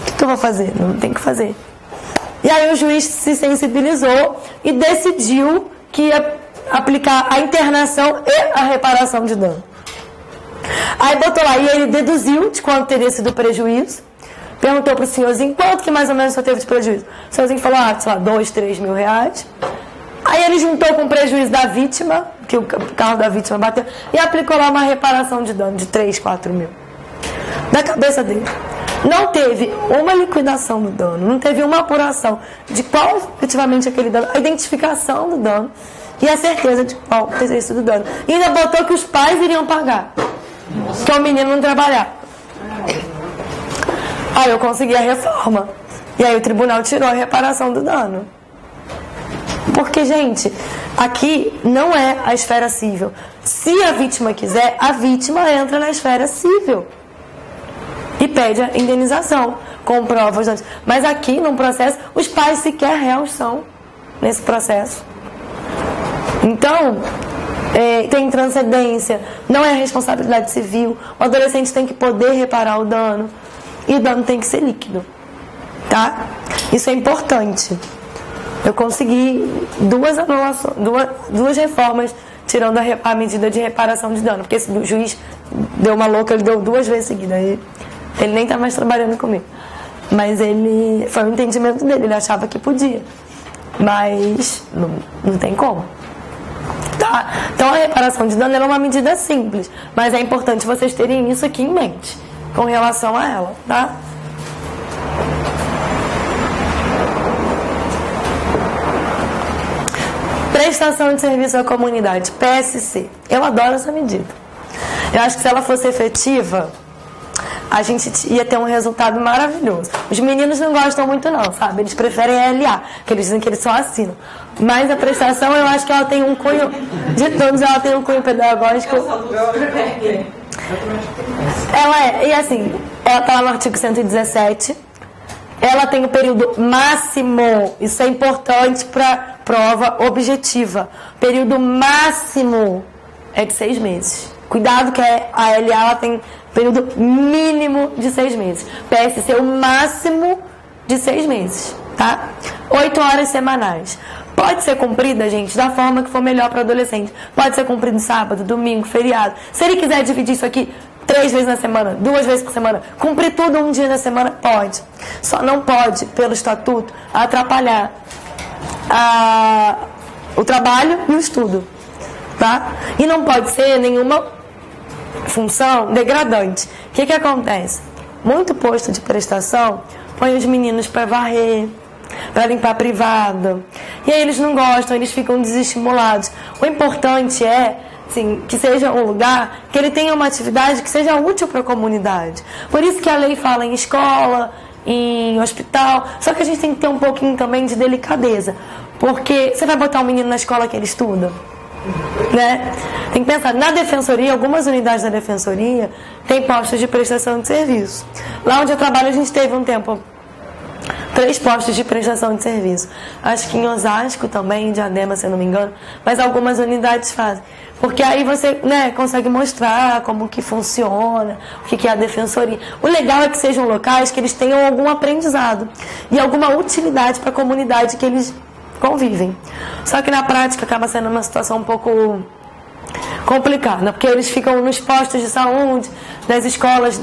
O que eu vou fazer? Não tem que fazer. E aí o juiz se sensibilizou e decidiu que ia aplicar a internação e a reparação de dano. Aí botou lá, e ele deduziu de quanto teria sido o prejuízo. Perguntou pro senhorzinho quanto que mais ou menos só teve de prejuízo. O senhorzinho falou, sei lá, 2, 3 mil reais. Aí ele juntou com o prejuízo da vítima, que o carro da vítima bateu, e aplicou lá uma reparação de dano de 3, 4 mil. Na cabeça dele. Não teve uma liquidação do dano, não teve uma apuração de qual efetivamente aquele dano, a identificação do dano e a certeza de qual teria sido o dano. E ainda botou que os pais iriam pagar, que o menino não trabalhar. Aí eu consegui a reforma. E aí o tribunal tirou a reparação do dano. Porque, gente, aqui não é a esfera civil. Se a vítima quiser, a vítima entra na esfera civil e pede a indenização, com provas. Mas aqui, no processo, os pais sequer réus são nesse processo. Então, tem transcendência, não é responsabilidade civil, o adolescente tem que poder reparar o dano e o dano tem que ser líquido, tá? Isso é importante. Eu consegui duas reformas tirando a medida de reparação de dano, porque esse juiz deu uma louca, ele deu 2 vezes seguida. Ele nem está mais trabalhando comigo. Mas ele foi um entendimento dele, ele achava que podia. Mas não tem como. Tá? Então a reparação de dano é uma medida simples, mas é importante vocês terem isso aqui em mente com relação a ela, tá? Prestação de serviço à comunidade, PSC. Eu adoro essa medida. Eu acho que se ela fosse efetiva, a gente ia ter um resultado maravilhoso. Os meninos não gostam muito não, sabe? Eles preferem LA, que eles dizem que eles só assinam. Mas a prestação, eu acho que ela tem um cunho, de todos ela tem um cunho pedagógico. E assim, ela está lá no artigo 117. Ela tem o período máximo, isso é importante para prova objetiva. Período máximo é de 6 meses. Cuidado que a LA ela tem período mínimo de 6 meses. PSC o máximo de 6 meses, tá? 8 horas semanais. Pode ser cumprida, gente, da forma que for melhor para o adolescente. Pode ser cumprido sábado, domingo, feriado. Se ele quiser dividir isso aqui 3 vezes na semana, 2 vezes por semana, cumprir tudo um dia na semana, pode. Só não pode, pelo estatuto, atrapalhar o trabalho e o estudo, tá? E não pode ser nenhuma função degradante. O que acontece? Muito posto de prestação põe os meninos para varrer, para limpar a privada. E aí eles não gostam, eles ficam desestimulados. O importante é assim, que seja um lugar que ele tenha uma atividade que seja útil para a comunidade. Por isso que a lei fala em escola, em hospital. Só que a gente tem que ter um pouquinho também de delicadeza. Porque você vai botar um menino na escola que ele estuda? Né? Tem que pensar, na defensoria, algumas unidades da defensoria tem postos de prestação de serviço. Lá onde eu trabalho a gente teve um tempo 3 postos de prestação de serviço. Acho que em Osasco também, em Diadema, se eu não me engano, mas algumas unidades fazem. Porque aí você, né, consegue mostrar como que funciona, o que é a defensoria. O legal é que sejam locais que eles tenham algum aprendizado e alguma utilidade para a comunidade que eles convivem. Só que na prática acaba sendo uma situação um pouco complicada, porque eles ficam nos postos de saúde, nas escolas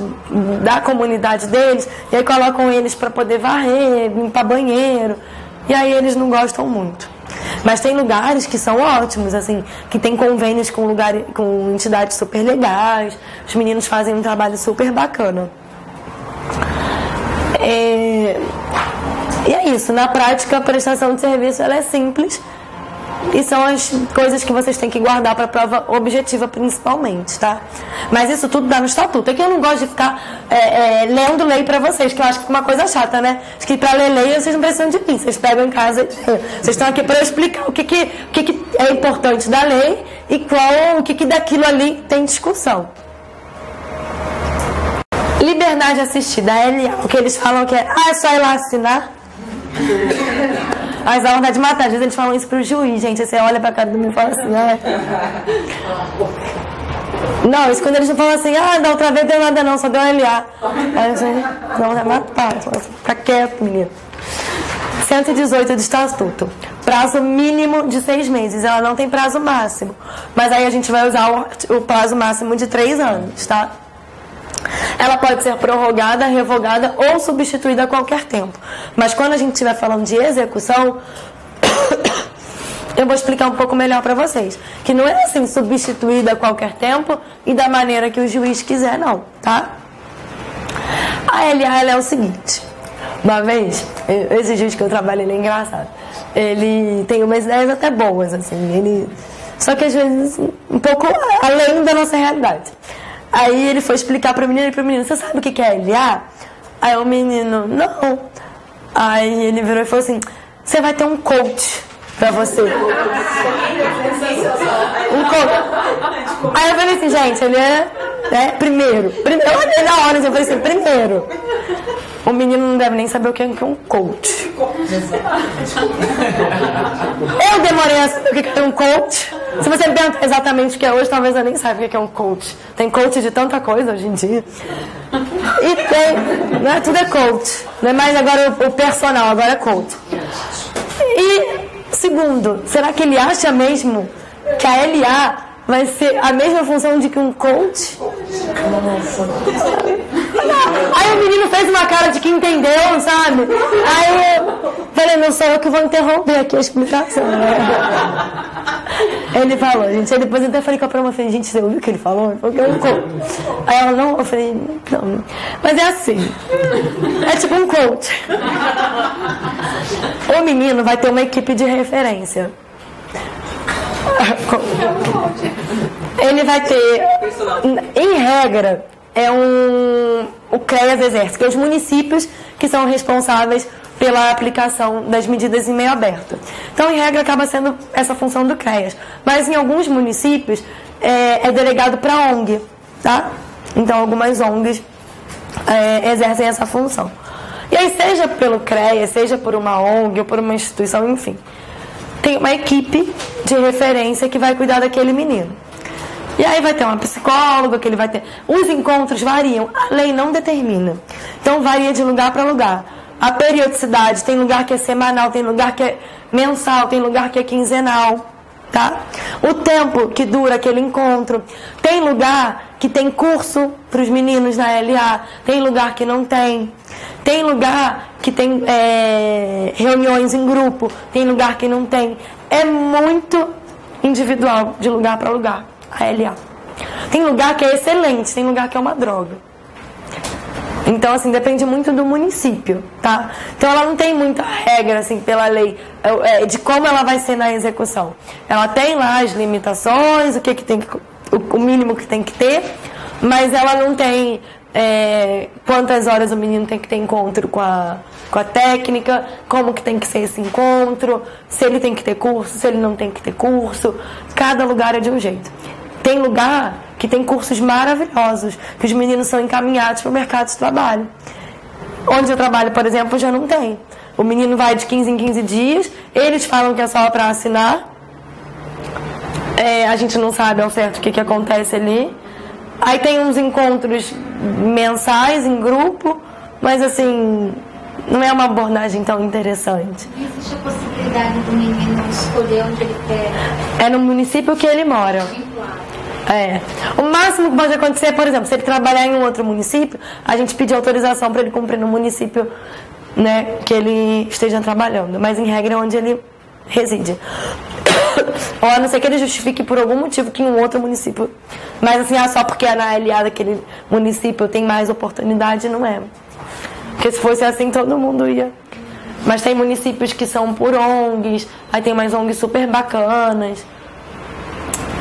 da comunidade deles, e aí colocam eles para poder varrer, limpar banheiro, e aí eles não gostam muito. Mas tem lugares que são ótimos, assim, que tem convênios com entidades super legais, os meninos fazem um trabalho super bacana. E é isso, na prática a prestação de serviço ela é simples e são as coisas que vocês têm que guardar para a prova objetiva principalmente, tá? Mas isso tudo dá no estatuto. É que eu não gosto de ficar lendo lei para vocês, que eu acho que é uma coisa chata, né? Acho que para ler lei vocês não precisam de mim, vocês pegam em casa e vocês estão aqui para eu explicar o que é importante da lei e o que daquilo ali tem discussão. Liberdade assistida, LA, o que eles falam que é só ir lá assinar. Mas dá vontade de matar. Às vezes eles falam isso pro juiz, gente. Aí você olha pra cara do menino e fala assim, Não, isso quando eles falam assim, da outra vez deu nada não, só deu LA. Aí você dá vontade de matar. Fica quieto, menino. 118 do estatuto. Prazo mínimo de 6 meses. Ela não tem prazo máximo. Mas aí a gente vai usar o prazo máximo de 3 anos, tá? Ela pode ser prorrogada, revogada ou substituída a qualquer tempo. Mas quando a gente estiver falando de execução, eu vou explicar um pouco melhor para vocês. Que não é assim, substituída a qualquer tempo e da maneira que o juiz quiser, não, tá? A LA, ela é o seguinte. Uma vez, esse juiz que eu trabalho, ele é engraçado. Ele tem umas ideias até boas, assim. Só que às vezes um pouco além da nossa realidade. Aí ele foi explicar para o menino, você sabe o que é LA? Aí o menino, não. Aí ele virou e falou assim, você vai ter um coach pra você. Um coach. Aí eu falei assim, gente, ele é primeiro. Eu olhei na hora, eu falei assim, primeiro. O menino não deve nem saber o que é um coach. Eu demorei a saber o que é um coach. Se você me perguntar exatamente o que é hoje, talvez eu nem saiba o que é um coach. Tem coach de tanta coisa hoje em dia. E tem, né, tudo é coach. Não é mais agora o personal, agora é coach. E, segundo, será que ele acha mesmo que a LA vai ser a mesma função de que um coach? Aí o menino fez uma cara de que entendeu, sabe? Aí eu falei, não sou eu que vou interromper aqui a explicação. Ele falou, gente. Aí depois eu até falei com a prima, falei, gente, você ouviu o que ele falou? Ele falou que é um coach. Aí ela, não, eu falei, não. Mas é assim. É tipo um coach. O menino vai ter uma equipe de referência. Ele vai ter, em regra, o CREAS exerce, que é os municípios que são responsáveis pela aplicação das medidas em meio aberto. Então, em regra, acaba sendo essa função do CREAS. Mas em alguns municípios é delegado para a ONG, tá? Então, algumas ONGs exercem essa função. E aí, seja pelo CREAS, seja por uma ONG ou por uma instituição, enfim, tem uma equipe de referência que vai cuidar daquele menino. E aí vai ter uma psicóloga, que ele vai ter... Os encontros variam, a lei não determina. Então varia de lugar para lugar. A periodicidade, tem lugar que é semanal, tem lugar que é mensal, tem lugar que é quinzenal, tá? O tempo que dura aquele encontro. Tem lugar que tem curso para os meninos na LA, tem lugar que não tem. Tem lugar que tem reuniões em grupo, tem lugar que não tem. É muito individual de lugar para lugar, a LA. Tem lugar que é excelente, tem lugar que é uma droga. Então, assim, depende muito do município, tá? Então, ela não tem muita regra, assim, pela lei, de como ela vai ser na execução. Ela tem lá as limitações, o mínimo que tem que ter, mas ela não tem quantas horas o menino tem que ter encontro com a técnica, como que tem que ser esse encontro, se ele tem que ter curso, se ele não tem que ter curso. Cada lugar é de um jeito. Tem lugar que tem cursos maravilhosos, que os meninos são encaminhados para o mercado de trabalho. Onde eu trabalho, por exemplo, já não tem. O menino vai de 15 em 15 dias, eles falam que é só para assinar. A gente não sabe ao certo o que acontece ali. Aí tem uns encontros mensais em grupo, mas assim, não é uma abordagem tão interessante.
Existe a possibilidade do menino escolher onde ele quer?
É no município que ele mora. O máximo que pode acontecer, por exemplo, se ele trabalhar em um outro município, a gente pedir autorização para ele cumprir no município, né, que ele esteja trabalhando. Mas em regra é onde ele reside. Ou a não ser que ele justifique por algum motivo que em um outro município. Mas assim, só porque é na LA daquele município tem mais oportunidade, não é. Porque se fosse assim, todo mundo ia. Mas tem municípios que são por ONGs, aí tem mais ONGs super bacanas.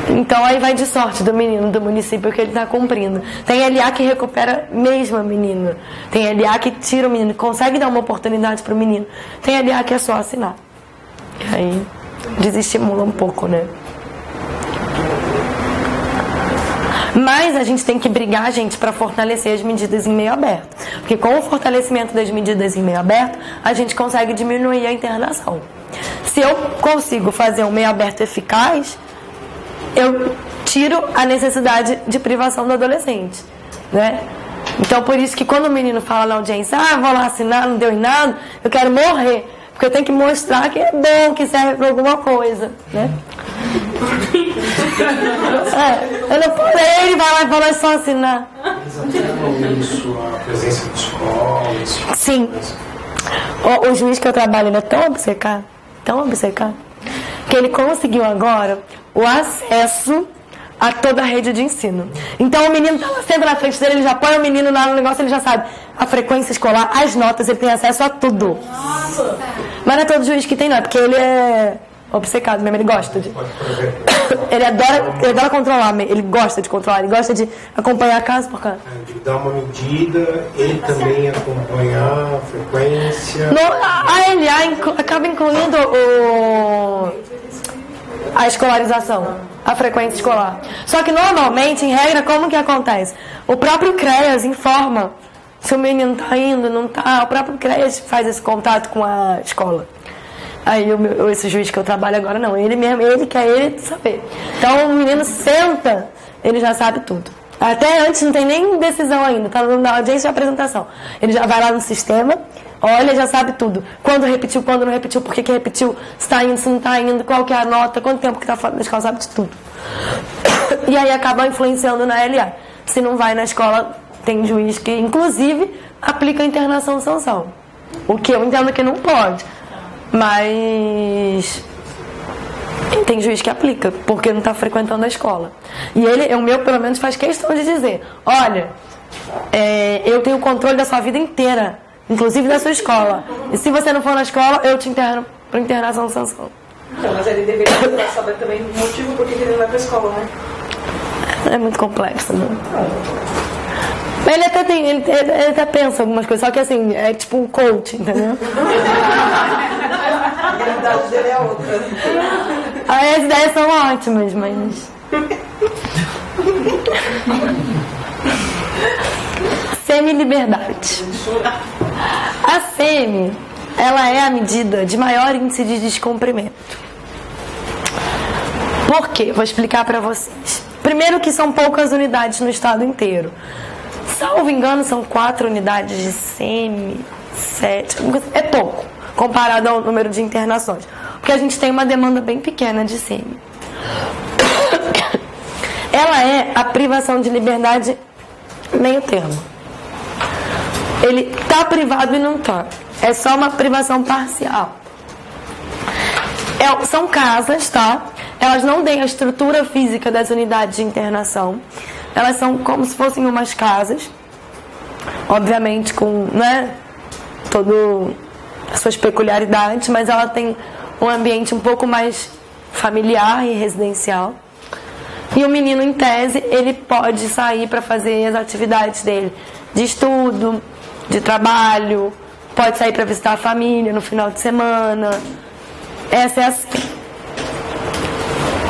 Então aí vai de sorte do menino, do município que ele está cumprindo. Tem LA que recupera mesmo a menina. Tem LA que tira o menino, consegue dar uma oportunidade para o menino. Tem LA que é só assinar. E aí desestimula um pouco, né? Mas a gente tem que brigar, gente, para fortalecer as medidas em meio aberto. Porque com o fortalecimento das medidas em meio aberto, a gente consegue diminuir a internação. Se eu consigo fazer um meio aberto eficaz, eu tiro a necessidade de privação do adolescente, né? Então, por isso que quando o menino fala na audiência, vou lá assinar, não deu em nada, eu quero morrer. Porque eu tenho que mostrar que é bom, que serve para alguma coisa, né? Eu não falei, ele vai lá e fala, é só assinar.
Isso, a presença de escolas.
Sim. O juiz que eu trabalho, ele é tão obcecado, que ele conseguiu agora o acesso a toda a rede de ensino. Então o menino senta na frente dele, ele já põe o menino lá no negócio, ele já sabe a frequência escolar, as notas, ele tem acesso a tudo.
Nossa.
Mas não é todo juiz que tem, não, é porque ele é obcecado mesmo, ele gosta de... Ele adora controlar, ele gosta de controlar, ele gosta de acompanhar caso por caso.
De dar uma medida, ele também acompanhar a frequência.
A LA acaba incluindo a escolarização, a frequência escolar. Só que normalmente, em regra, como que acontece? O próprio CREAS informa se o menino tá indo, não tá. O próprio CREAS faz esse contato com a escola. Aí esse juiz que eu trabalho agora não, ele mesmo, ele quer ele saber. Então o menino senta, ele já sabe tudo. Até antes não tem nem decisão ainda, tá na audiência de apresentação. Ele já vai lá no sistema, olha, já sabe tudo. Quando repetiu, quando não repetiu, por que repetiu, se tá indo, se não tá indo, qual que é a nota, quanto tempo que tá fora da escola, sabe de tudo. E aí acaba influenciando na LA. Se não vai na escola, tem juiz que inclusive aplica a internação de sanção. O que eu entendo que não pode. Mas tem juiz que aplica, porque não está frequentando a escola. E o meu, pelo menos, faz questão de dizer: olha, eu tenho controle da sua vida inteira, inclusive da sua escola. E se você não for na escola, eu te interno para internação de sanção.
Então, mas ele deveria saber também o motivo por que ele não vai para a escola, né?
É muito complexo, né? Ele até pensa algumas coisas, só que assim, é tipo um coach, entendeu?
A realidade dele é outra.
Aí as ideias são ótimas, mas... Semi-liberdade. A semi, ela é a medida de maior índice de descumprimento. Por quê? Vou explicar pra vocês. Primeiro que são poucas unidades no estado inteiro. Salvo engano, são 4 unidades de semi, 7, é pouco, comparado ao número de internações. Porque a gente tem uma demanda bem pequena de semi. Ela é a privação de liberdade meio termo. Ele tá privado e não tá. É só uma privação parcial. São casas, tá? Elas não têm a estrutura física das unidades de internação. Elas são como se fossem umas casas, obviamente com, né, todo as suas peculiaridades, mas ela tem um ambiente um pouco mais familiar e residencial. E o menino, em tese, ele pode sair para fazer as atividades dele, de estudo, de trabalho, pode sair para visitar a família no final de semana. Essa é assim.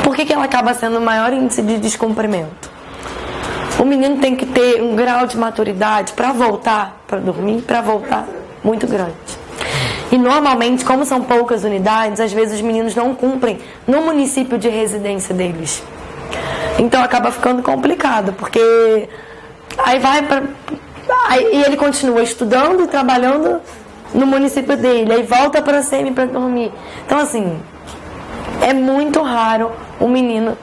Por que ela acaba sendo o maior índice de descumprimento? O menino tem que ter um grau de maturidade para voltar, para dormir, para voltar muito grande. E normalmente, como são poucas unidades, às vezes os meninos não cumprem no município de residência deles. Então acaba ficando complicado, porque aí e ele continua estudando e trabalhando no município dele, aí volta para a SEMI para dormir. Então assim, é muito raro o menino...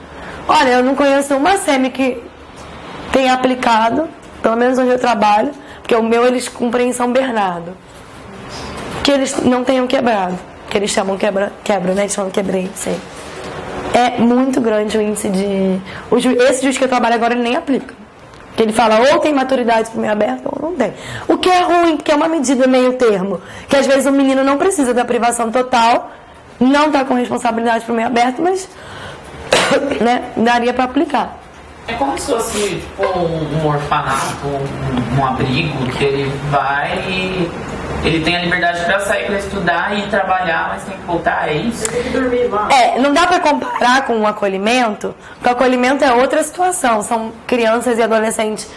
Olha, eu não conheço uma SEMI que tem aplicado, pelo menos onde eu trabalho, porque o meu eles cumprem em São Bernardo, que eles não tenham quebrado, que eles chamam quebra, né? Eles chamam quebrei, sei. É muito grande o índice de... Esse juiz que eu trabalho agora, ele nem aplica. Porque ele fala, ou tem maturidade para o meio aberto, ou não tem. O que é ruim, porque é uma medida meio termo, que às vezes o menino não precisa da privação total, não está com responsabilidade para o meio aberto, mas né, daria para aplicar.
É como se fosse tipo, um orfanato, um abrigo, que ele vai e ele tem a liberdade para sair para estudar e trabalhar, mas tem que voltar, é isso?
Tem que dormir lá.
Não dá para comparar com o acolhimento, porque o acolhimento é outra situação. São crianças e adolescentes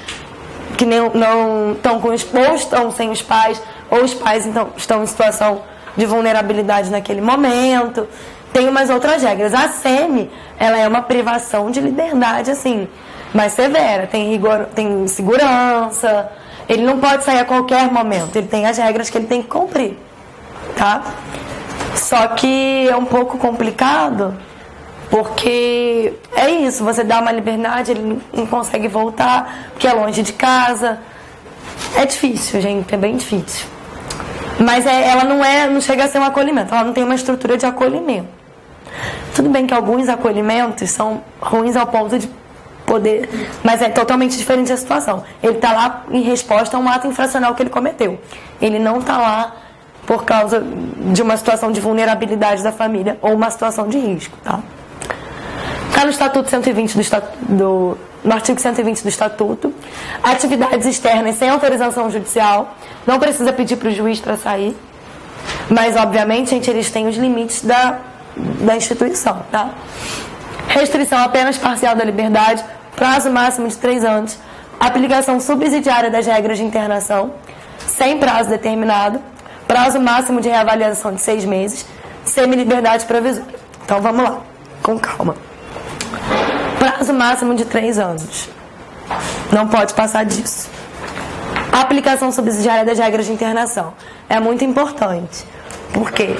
que não estão com ou estão sem os pais, ou os pais então, estão em situação de vulnerabilidade naquele momento. Tem umas outras regras. A SEMI, ela é uma privação de liberdade, assim, mais severa. Tem rigor, tem segurança. Ele não pode sair a qualquer momento. Ele tem as regras que ele tem que cumprir, tá? Só que é um pouco complicado, porque é isso. Você dá uma liberdade, ele não consegue voltar, porque é longe de casa. É difícil, gente. É bem difícil. Mas ela não chega a ser um acolhimento. Ela não tem uma estrutura de acolhimento. Tudo bem que alguns acolhimentos são ruins ao ponto de poder... Mas é totalmente diferente a situação. Ele está lá em resposta a um ato infracional que ele cometeu. Ele não está lá por causa de uma situação de vulnerabilidade da família ou uma situação de risco, tá? Está no Estatuto 120 no artigo 120 do Estatuto, atividades externas sem autorização judicial, não precisa pedir para o juiz para sair, mas obviamente, gente, eles têm os limites da instituição, tá? Restrição apenas parcial da liberdade, prazo máximo de 3 anos, aplicação subsidiária das regras de internação, sem prazo determinado, prazo máximo de reavaliação de 6 meses, semi-liberdade provisória. Então vamos lá, com calma. Prazo máximo de 3 anos. Não pode passar disso. Aplicação subsidiária das regras de internação. É muito importante. Por quê?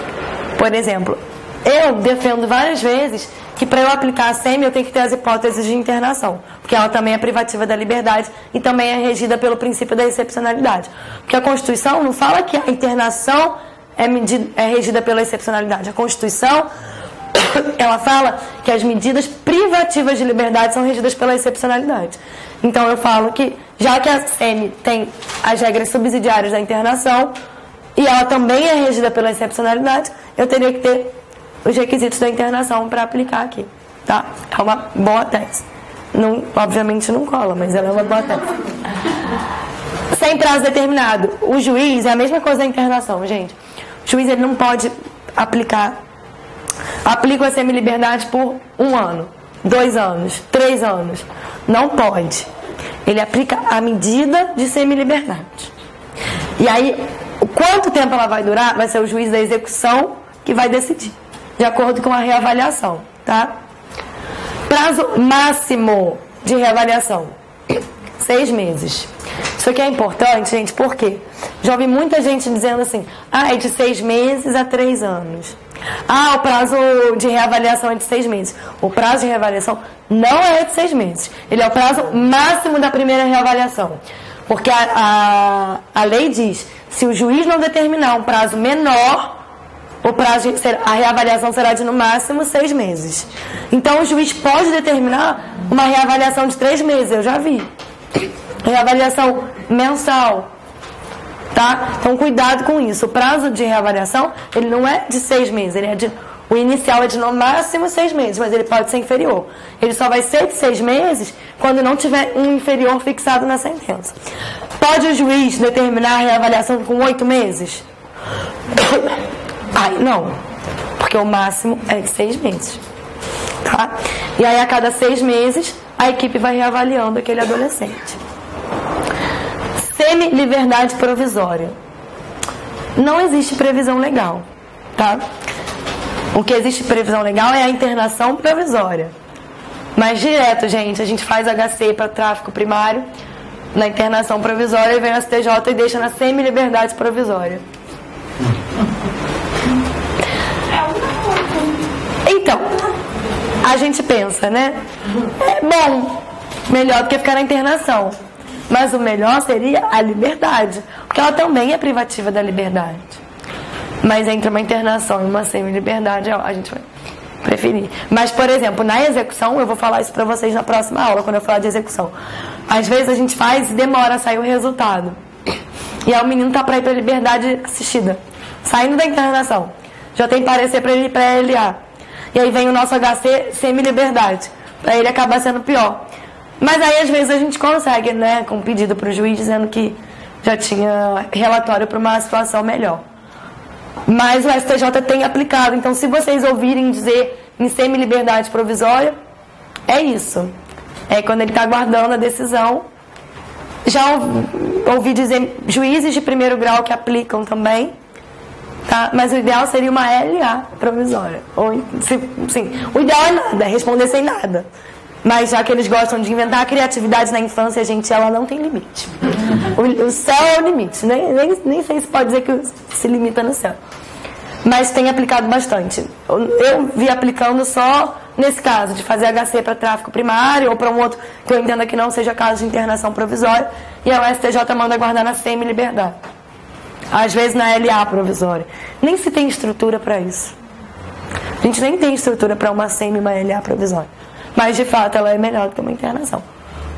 Por exemplo, eu defendo várias vezes que para eu aplicar a SEMI eu tenho que ter as hipóteses de internação. Porque ela também é privativa da liberdade e também é regida pelo princípio da excepcionalidade. Porque a Constituição não fala que a internação é regida pela excepcionalidade. A Constituição, ela fala que as medidas privativas de liberdade são regidas pela excepcionalidade. Então eu falo que, já que a SEMI tem as regras subsidiárias da internação e ela também é regida pela excepcionalidade, eu teria que ter os requisitos da internação para aplicar aqui, tá? É uma boa tese. Não, obviamente não cola, mas ela é uma boa tese. Sem prazo determinado. O juiz é a mesma coisa da internação, gente. O juiz ele não pode aplica a semi-liberdade por 1 ano, 2 anos, 3 anos. Não pode. Ele aplica a medida de semi-liberdade. E aí, quanto tempo ela vai durar, vai ser o juiz da execução que vai decidir, de acordo com a reavaliação, tá? Prazo máximo de reavaliação, 6 meses. Isso aqui é importante, gente, por quê? Já ouvi muita gente dizendo assim, é de 6 meses a 3 anos. O prazo de reavaliação é de 6 meses. O prazo de reavaliação não é de 6 meses. Ele é o prazo máximo da primeira reavaliação. Porque a lei diz, se o juiz não determinar um prazo menor, a reavaliação será de no máximo 6 meses. Então o juiz pode determinar uma reavaliação de 3 meses, eu já vi. Reavaliação mensal. Tá? Então cuidado com isso. O prazo de reavaliação, ele não é de 6 meses, o inicial é de no máximo 6 meses, mas ele pode ser inferior. Ele só vai ser de 6 meses quando não tiver um inferior fixado na sentença. Pode o juiz determinar a reavaliação com 8 meses? Não, porque o máximo é de 6 meses. Tá? E aí a cada 6 meses a equipe vai reavaliando aquele adolescente. Semi-liberdade provisória. Não existe previsão legal, tá? O que existe previsão legal é a internação provisória. Mas direto, gente, a gente faz HC para tráfico primário na internação provisória e vem no STJ e deixa na semi-liberdade provisória. Então, a gente pensa, né? É bom, melhor do que ficar na internação. Mas o melhor seria a liberdade, porque ela também é privativa da liberdade. Mas entre uma internação e uma semi-liberdade, a gente vai preferir. Mas, por exemplo, na execução, eu vou falar isso pra vocês na próxima aula, quando eu falar de execução. Às vezes a gente faz e demora a sair o resultado. E aí o menino tá pra ir pra liberdade assistida, saindo da internação. Já tem parecer pra ele ir pra LA. E aí vem o nosso HC semi-liberdade. Pra ele acabar sendo pior. Mas aí às vezes a gente consegue, né, com um pedido para o juiz dizendo que já tinha relatório para uma situação melhor. Mas o STJ tem aplicado, então se vocês ouvirem dizer em semi-liberdade provisória, é isso. É quando ele está aguardando a decisão. Já ouvi dizer juízes de primeiro grau que aplicam também, tá? Mas o ideal seria uma LA provisória. O ideal é nada, é responder sem nada. Mas já que eles gostam de inventar a criatividade na infância, gente, ela não tem limite. O céu é o limite. Nem sei se pode dizer que se limita no céu. Mas tem aplicado bastante. Eu vi aplicando só nesse caso, de fazer HC para tráfico primário ou para um outro que eu entenda que não seja caso de internação provisória. E a STJ manda guardar na semi-liberdade. Às vezes na LA provisória. Nem se tem estrutura para isso. A gente nem tem estrutura para uma SEMI e uma LA provisória. Mas, de fato, ela é melhor do que uma internação.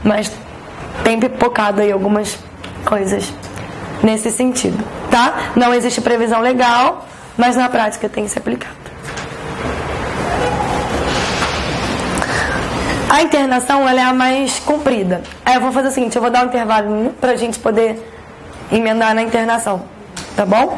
Mas tem pipocado aí algumas coisas nesse sentido, tá? Não existe previsão legal, mas na prática tem que ser aplicado. A internação, ela é a mais comprida. Aí eu vou fazer o seguinte, eu vou dar um intervalo pra gente poder emendar na internação, tá bom?